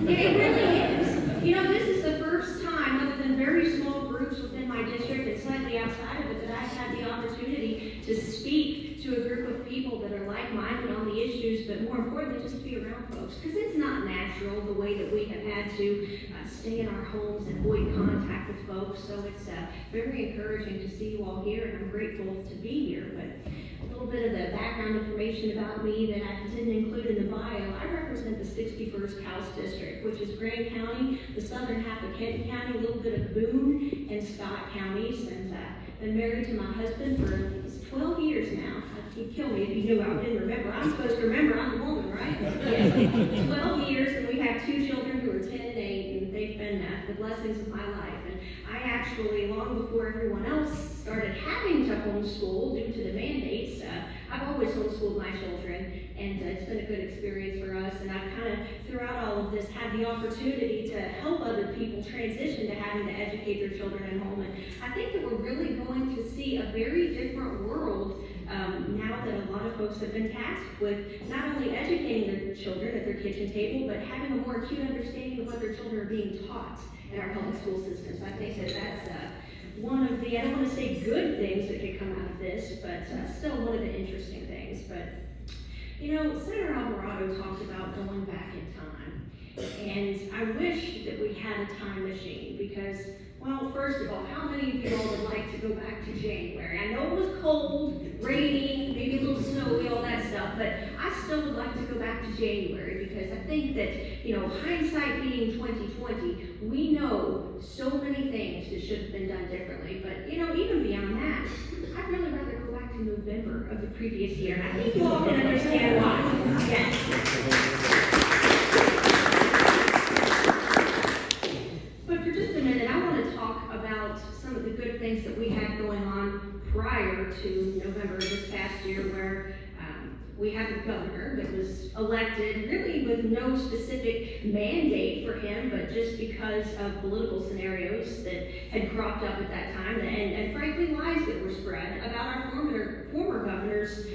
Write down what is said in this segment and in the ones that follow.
It really is. You know, this is the first time, other than very small groups within my district and slightly outside of it, that I've had the opportunity to speak to a group of people that are like-minded on the issues, but more importantly, just to be around folks. Because it's not natural the way that we have had to stay in our homes and avoid contact with folks. So it's very encouraging to see you all here, and I'm grateful to be here. But a little bit of the background information about me that I didn't include in the bio. I represent the 61st House District, which is Grand County, the southern half of Kenton County, a little bit of Boone and Scott counties, and been married to my husband for 12 years now. He'd kill me if he knew I didn't remember. I'm supposed to remember, I'm the woman, right? Yes. 12 years, and we have 2 children who are 10 and 8, and they've been the blessings of my life. And I actually, long before everyone else, started having to homeschool due to the mandates. I've always homeschooled my children, and it's been a good experience for us. And I've kind of, throughout all of this, had the opportunity to help other people transition to having to educate their children at home. And I think that we're really going to see a very different world now that a lot of folks have been tasked with not only educating their children at their kitchen table, but having a more acute understanding of what their children are being taught in our public school systems. I think that that's one of the, I don't want to say good things that could come out of this, but still one of the interesting things. But, you know, Senator Alvarado talked about going back in time. And I wish that we had a time machine because, well, first of all, how many of you all would like to go back to January? I know it was cold, rainy, maybe a little snowy, all that stuff, but I still would like to go back to January because I think that, you know, hindsight being 2020, we know so many things that should have been done differently. But, you know, even beyond that, I'd really rather go back to November of the previous year. And I think you all can understand why. Yes. Some of the good things that we had going on prior to November of this past year, where we have a governor that was elected really with no specific mandate for him, but just because of political scenarios that had cropped up at that time, and frankly lies that were spread about our former governor's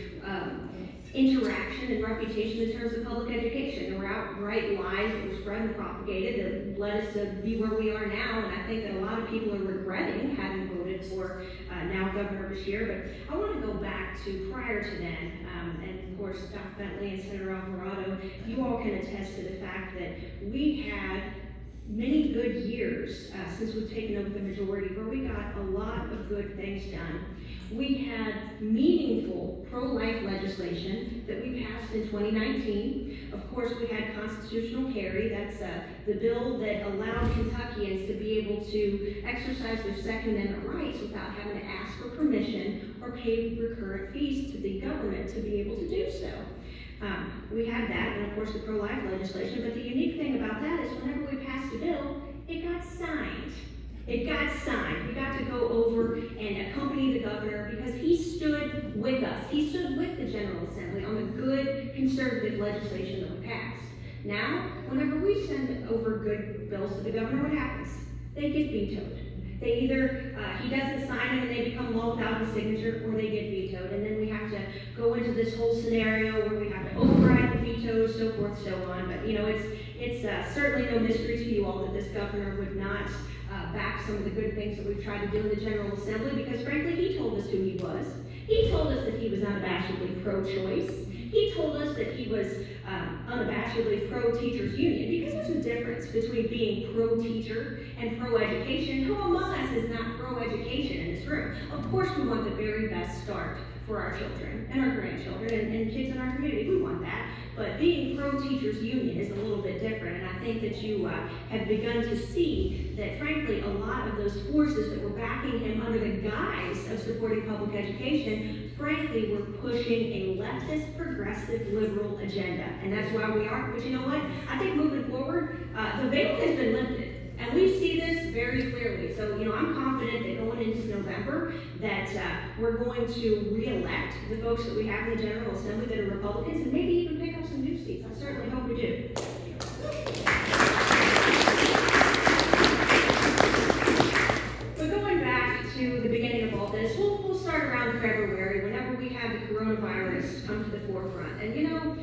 interaction and reputation in terms of public education. There were outright lies that were spread and propagated that led us to be where we are now, and I think that a lot of people are regretting having voted for now Governor Beshear. But I want to go back to prior to then, and of course Dr. Bentley and Senator Alvarado, you all can attest to the fact that we had many good years since we've taken over the majority where we got a lot of good things done. We had meaningful pro-life legislation that we passed in 2019. Of course, we had constitutional carry. That's the bill that allowed Kentuckians to be able to exercise their Second Amendment rights without having to ask for permission or pay recurrent fees to the government to be able to do so. We had that, and of course the pro-life legislation, but the unique thing about that is whenever we passed a bill, it got signed. It got signed. We got to go over and accompany the governor because he stood with us. He stood with the General Assembly on the good conservative legislation that we passed. Now, whenever we send over good bills to the governor, what happens? They get vetoed. They either, he doesn't sign them and they become law without his signature, or they get vetoed. And then we have to go into this whole scenario where we have to override the veto, so forth, so on. But, you know, it's certainly no mystery to you all that this governor would not back some of the good things that we've tried to do in the General Assembly, because frankly, he told us who he was. He told us that he was unabashedly pro-choice. He told us that he was unabashedly pro-teachers union, because there's a difference between being pro-teacher and pro-education. Who among us is not pro-education in this room? Of course we want the very best start for our children and our grandchildren and kids in our community. We want that. But being pro-teachers union is a little bit different, and I think that you have begun to see that, frankly, a lot of those forces that were backing him under the guise of supporting public education, frankly, were pushing a leftist, progressive, liberal agenda. And that's why we are. But you know what? I think moving forward, the veil has been lifted. And we see this very clearly. So, you know, I'm confident that going into November that we're going to re-elect the folks that we have in the General Assembly that are Republicans, and maybe even pick up some new seats. I certainly hope we do. But going back to the beginning of all this, we'll start around February, whenever we had the coronavirus come to the forefront. And you know,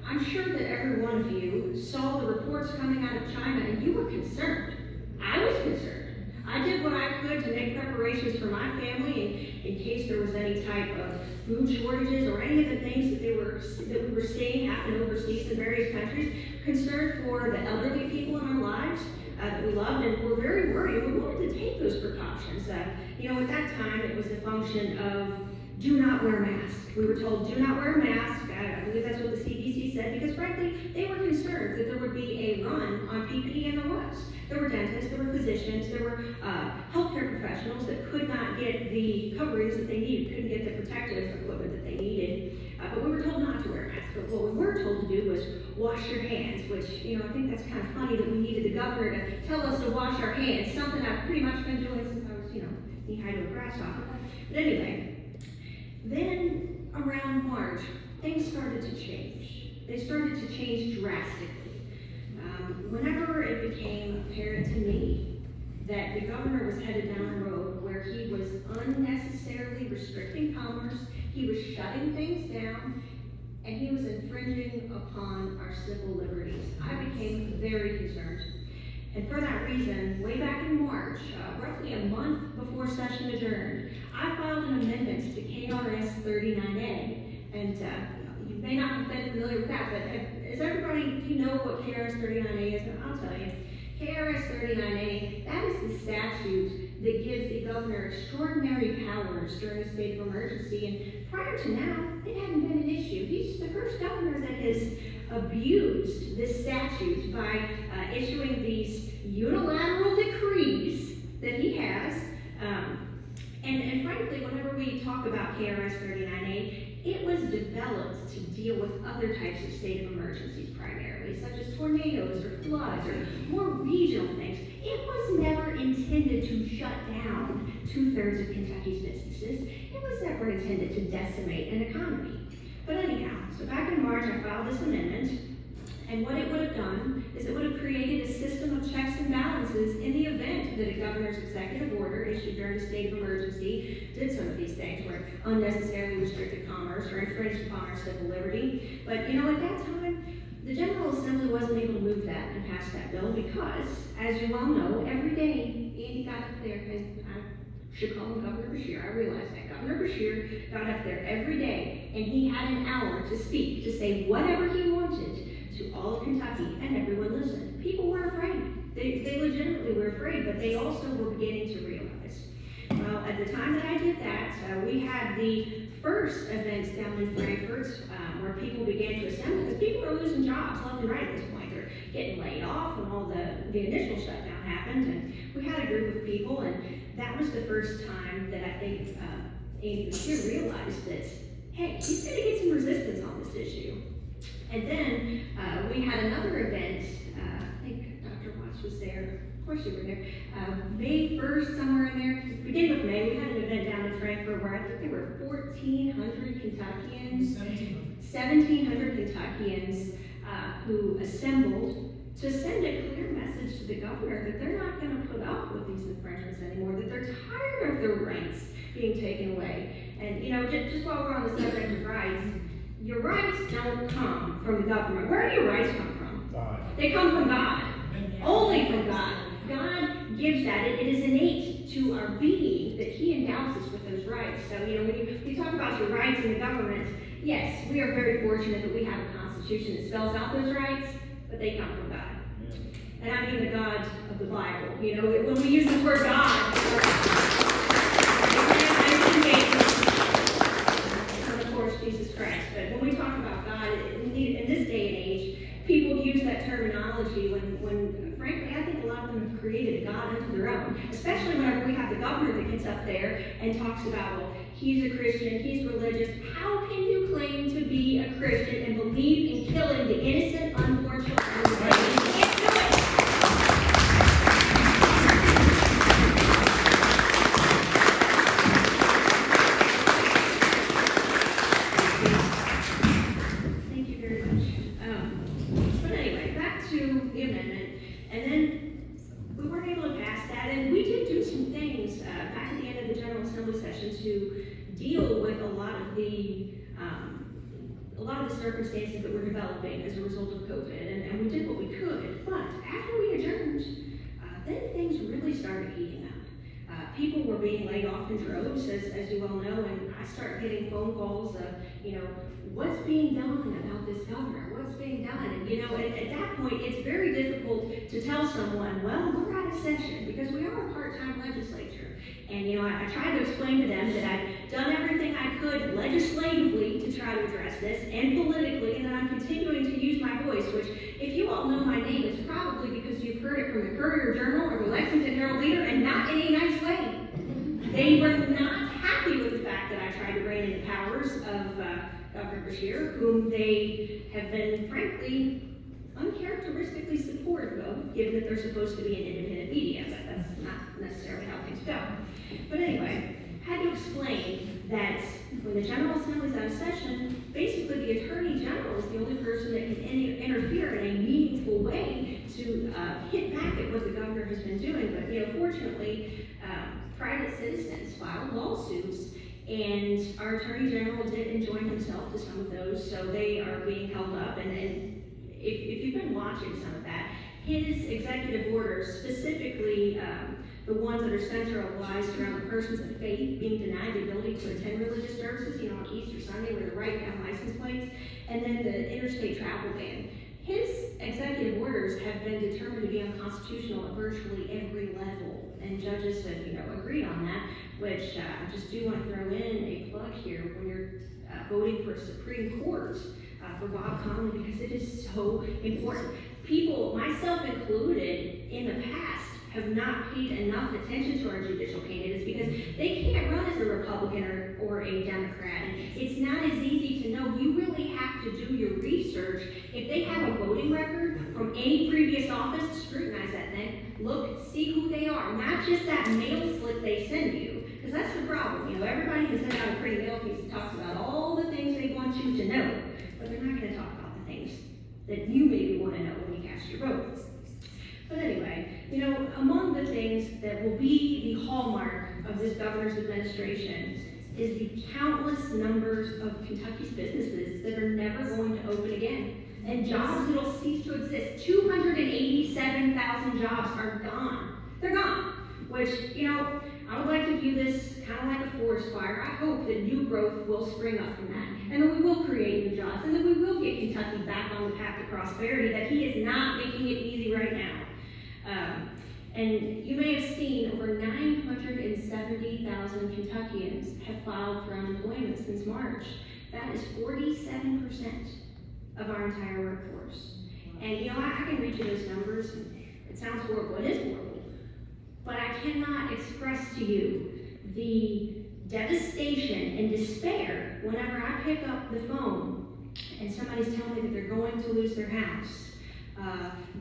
I'm sure that every one of you saw the reports reports coming out of China, and you were concerned. I was concerned. I did what I could to make preparations for my family in case there was any type of food shortages or any of the things that we were seeing happen overseas in various countries. Concerned for the elderly people in our lives that we loved, and we're very worried. We wanted to take those precautions. At that time, it was a function of do not wear a mask. We were told do not wear a mask. I believe that's what the CDC said, because frankly, they were concerned that there would be a run on PPE, and there was. There were dentists, there were physicians, there were healthcare professionals that could not get the coverings that they needed, couldn't get the protective equipment that they needed. But we were told not to wear a mask. But what we were told to do was wash your hands, which, I think that's kind of funny that we needed the governor to tell us to wash our hands, something I've pretty much been doing since I was, knee-high to a grasshopper. But anyway, then around March, things started to change. They started to change drastically. Whenever it became apparent to me that the governor was headed down a road where he was unnecessarily restricting commerce, he was shutting things down, and he was infringing upon our civil liberties, I became very concerned. And for that reason, way back in March, roughly a month before session adjourned, I filed an amendment to KRS 39A. And you may not have been familiar with that, but is everybody, do you know what KRS 39A is? I'll tell you. KRS 39A, that is the statute that gives the governor extraordinary powers during a state of emergency. And prior to now, it hadn't been an issue. He's the first governor that has abused this statute by issuing these unilateral decrees that he has. And frankly, whenever we talk about KRS 39A, it was developed to deal with other types of state of emergencies primarily, such as tornadoes or floods or more regional things. It was never intended to shut down 2/3 of Kentucky's businesses. It was never intended to decimate an economy. But anyhow, so back in March, I filed this amendment, and what it would have done is it would have created a system of checks and balances in the event that a governor's executive order issued during a state of emergency did some of these things, where it unnecessarily restricted commerce or infringed upon our civil liberty. But at that time, the General Assembly wasn't able to move that and pass that bill because, as you well know, every day Andy got up there, and I should call him Governor Beshear, I realize that. Governor Beshear got up there every day, and he had an hour to speak, to say whatever he wanted to all of Kentucky, and everyone listened. People were afraid. They legitimately were afraid, but they also were beginning to realize. Well, at the time that I did that, we had the first events down in Frankfurt where people began to assemble, because people are losing jobs left and right at this point. They're getting laid off when all the initial shutdown happened, and we had a group of people, and that was the first time that I think Andy Beshear realized that, hey, he's going to get some resistance on this issue. And then we had another event, I think Dr. Watts was there, of course you were there, May 1st, somewhere in there, to begin with May, we had an event down in Frankfurt where I think there were 1,400 Kentuckians, 1,700 Kentuckians who assembled to send a clear message to the governor that they're not going to put up with these infringements anymore, that they're tired of their rights being taken away. And just while we're on the subject of rights, your rights don't come from the government. Where do your rights come from? God. They come from God. Only from God. God gives that. It is innate to our being that He endows us with those rights. So, when you talk about your rights in the government, yes, we are very fortunate that we have a Constitution that spells out those rights, but they come from God. And I mean the God of the Bible. When we use the word God, Jesus Christ. But when we talk about God, in this day and age, people use that terminology when frankly, I think a lot of them have created a God unto their own. Especially whenever we have the governor that gets up there and talks about, well, he's a Christian, he's religious. How can you claim to be a Christian and believe in killing the innocent, unborn children? You can't do it. To deal with a lot of the the circumstances that were developing as a result of COVID, and we did what we could. But after we adjourned, then things really started heating up. People were being laid off in droves, as you well know, and I started getting phone calls of, what's being done about this governor? What's being done? And, at that point, it's very difficult to tell someone, well, we're out of session, because we are a part-time legislature. And, I tried to explain to them that I've done everything I could legislatively to try to address this, and politically, and that I'm continuing to use my voice, which, if you all know my name, it's probably because you've heard it from the Courier-Journal or the Lexington Herald-Leader, and not in a nice way. They were not happy with the fact that I tried to rein in the powers of Governor Beshear, whom they have been, frankly, uncharacteristically supportive of, given that they're supposed to be an independent media, but that's not necessarily how things go. But anyway, I had to explain that when the General Assembly is out of session, basically the Attorney General is the only person that can interfere in a meaningful way to hit back at what the governor has been doing. But fortunately, private citizens filed lawsuits, and our Attorney General did enjoin himself to some of those, so they are being held up. And if you've been watching some of that, his executive orders, specifically the ones that are centralized around the persons of faith being denied the ability to attend religious services, on Easter Sunday where they're writing down license plates, and then the interstate travel ban. His executive orders have been determined to be unconstitutional at virtually every level, and judges have, agreed on that, which I just do want to throw in a plug here when you're voting for Supreme Court for Bob Conley, because it is so important. People, myself included, in the past, have not paid enough attention to our judicial candidates because they can't run as a Republican or a Democrat. And it's not as easy to know. You really have to do your research. If they have a voting record from any previous office, scrutinize that thing. Look, see who they are, not just that mail slip they send you, because that's the problem. Everybody has sent out a pretty mail piece that talks about all the things they want you to know, but they're not going to talk about the things that you maybe want to know when you cast your vote. But anyway, among the things that will be the hallmark of this governor's administration is the countless numbers of Kentucky's businesses that are never going to open again, and jobs that will cease to exist. 287,000 jobs are gone. They're gone, which, I would like to view this kind of like a forest fire. I hope that new growth will spring up from that, and that we will create new jobs, and that we will get Kentucky back on the path to prosperity, that he is not making it easy right now. And you may have seen over 970,000 Kentuckians have filed for unemployment since March. That is 47% of our entire workforce. And I can read you those numbers. It sounds horrible. It is horrible. But I cannot express to you the devastation and despair whenever I pick up the phone and somebody's telling me that they're going to lose their house.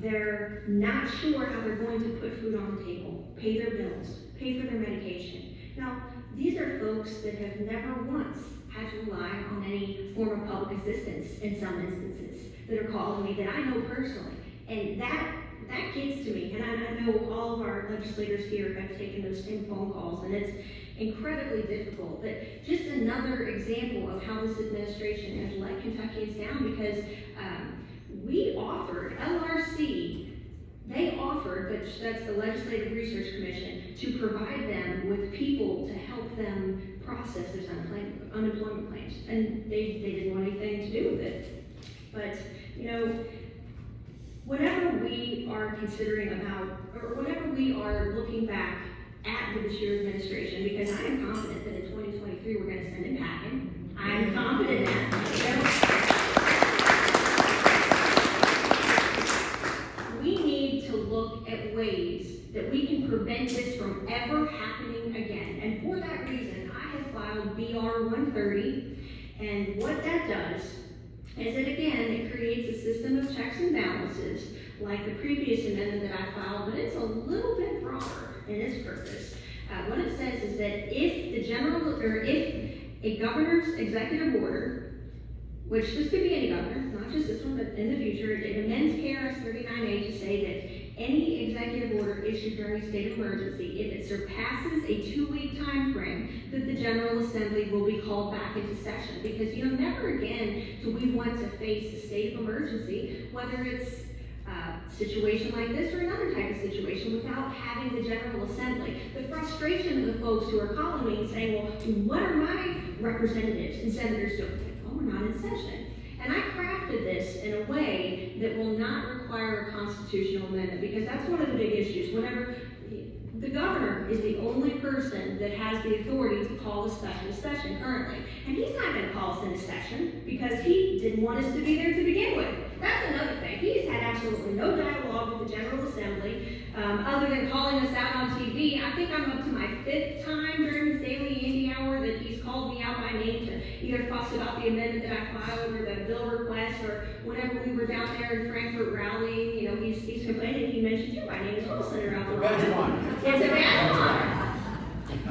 They're not sure how they're going to put food on the table, pay their bills, pay for their medication. Now, these are folks that have never once had to rely on any form of public assistance in some instances that are calling me that I know personally. And that gets to me. And I know all of our legislators here have taken those same phone calls, and it's incredibly difficult. But just another example of how this administration has let Kentuckians down, because we offered, LRC, they offered, that's the Legislative Research Commission, to provide them with people to help them process those unemployment claims. And they didn't want anything to do with it. But, whenever we are considering or whenever we are looking back at the Beshear administration, because I am confident that in 2023 we're going to send it packing. I am confident that. We need to look at ways that we can prevent this from ever happening again. And for that reason, I have filed BR 130. And what that does is that, again, it creates a system of checks and balances like the previous amendment that I filed, but it's a little bit broader in its purpose. What it says is that if a governor's executive order, which this could be any governor, not just this one, but in the future, it amends KRS 39A to say that any executive order issued during a state of emergency, if it surpasses a 2-week time frame, that the General Assembly will be called back into session. Because, never again do we want to face a state of emergency, whether it's a situation like this or another type of situation, without having the General Assembly. The frustration of the folks who are calling me and saying, well, what are my representatives and senators doing? Oh, we're not in session. And I crafted this in a way that will not require a constitutional amendment, because that's one of the big issues. Whenever the governor is the only person that has the authority to call a special session currently, and he's not going to call us into session because he didn't want us to be there to begin with. That's another thing. He's had absolutely no dialogue with the General Assembly, other than calling us out on TV. I think I'm up to my 5th time during his daily Andy hour that he's called me out by name to either fuss about the amendment that I filed or the bill request, or whenever we were down there in Frankfurt rallying, he's complaining. He mentioned you by name as well, Senator Alvarado. It's a bad one.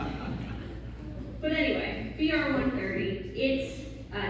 But anyway, BR 130, it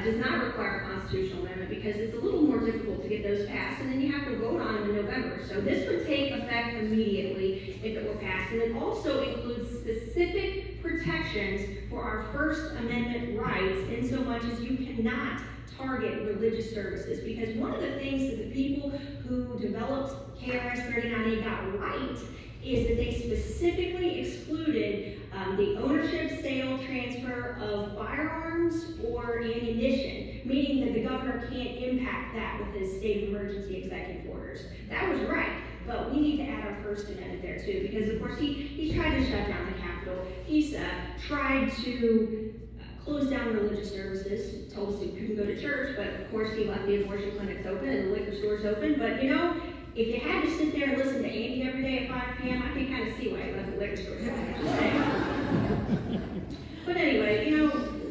does not require a constitutional amendment because it's a little more difficult to get those passed, and then you have to vote on them in November. So this would take effect immediately if it were passed, and it also includes specific protections for our First Amendment rights, in so much as you cannot target religious services. Because one of the things that the people who developed KRS 39A got right is that they specifically excluded the ownership, sale, transfer of firearms or ammunition, meaning that the governor can't impact that with his state of emergency executive orders. That was right, but we need to add our First Amendment there too, because of course he's tried to shut down the Capitol. He's tried to close down religious services, told us we couldn't go to church, but of course he left the abortion clinics open and the liquor stores open. But if you had to sit there and listen to Andy every day at 5 p.m., I can kind of see why he left the liquor stores open. But anyway,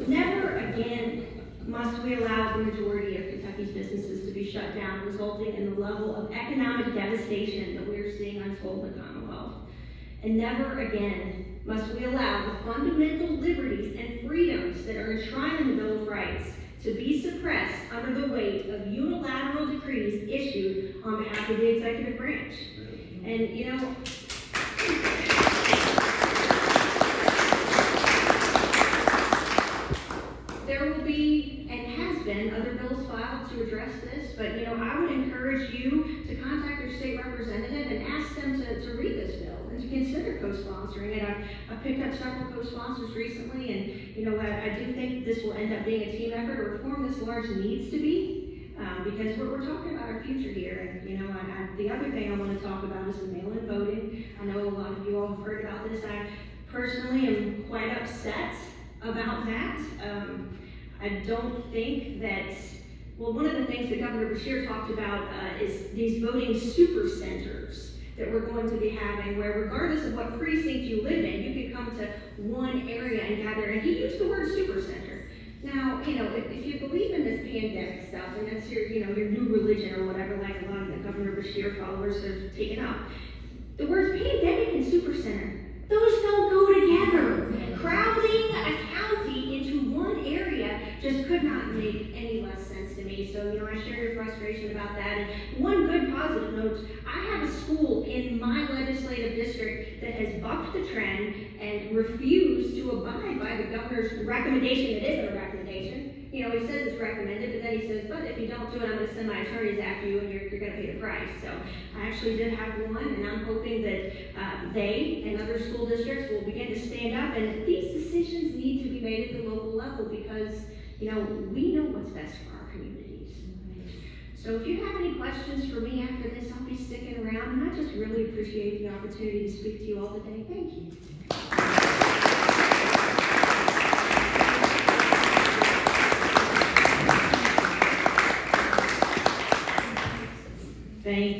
never again must we allow the majority of Kentucky's businesses to be shut down, resulting in the level of economic devastation that we're seeing unfold in the Commonwealth. And never again must we allow the fundamental liberties and freedoms that are enshrined in the Bill of Rights to be suppressed under the weight of unilateral decrees issued on behalf of the executive branch. And there will be, and has been, other bills filed to address this, but I would encourage you to contact your state representative and ask them to read this bill and to consider co-sponsoring it. I've picked up several co-sponsors recently, and I do think this will end up being a team effort. A reform this large needs to be, because we're talking about our future here. And the other thing I want to talk about is the mail-in voting. I know a lot of you all have heard about this. I personally am quite upset about that. I don't think that, one of the things that Governor Beshear talked about is these voting super centers that we're going to be having, where regardless of what precinct you live in, you can come to one area and gather. And he used the word super center. Now, if you believe in this pandemic stuff, and that's your new religion or whatever, like a lot of the Governor Beshear followers have taken up, the words pandemic and super center, those don't go together. Crowding a county into one area just could not make any less sense to me. So, I share your frustration about that. And one good positive note, I have a school in my legislative district that has bucked the trend and refused to abide by the governor's recommendation. It isn't a recommendation. He says it's recommended, but then he says, but if you don't do it, I'm going to send my attorneys after you and you're going to pay the price. So I actually did have one, and I'm hoping that they and other school districts will begin to stand up. And these decisions need to be made at the local level because, we know what's best for our communities. So if you have any questions for me after this, I'll be sticking around, and I just really appreciate the opportunity to speak to you all today. Thank you.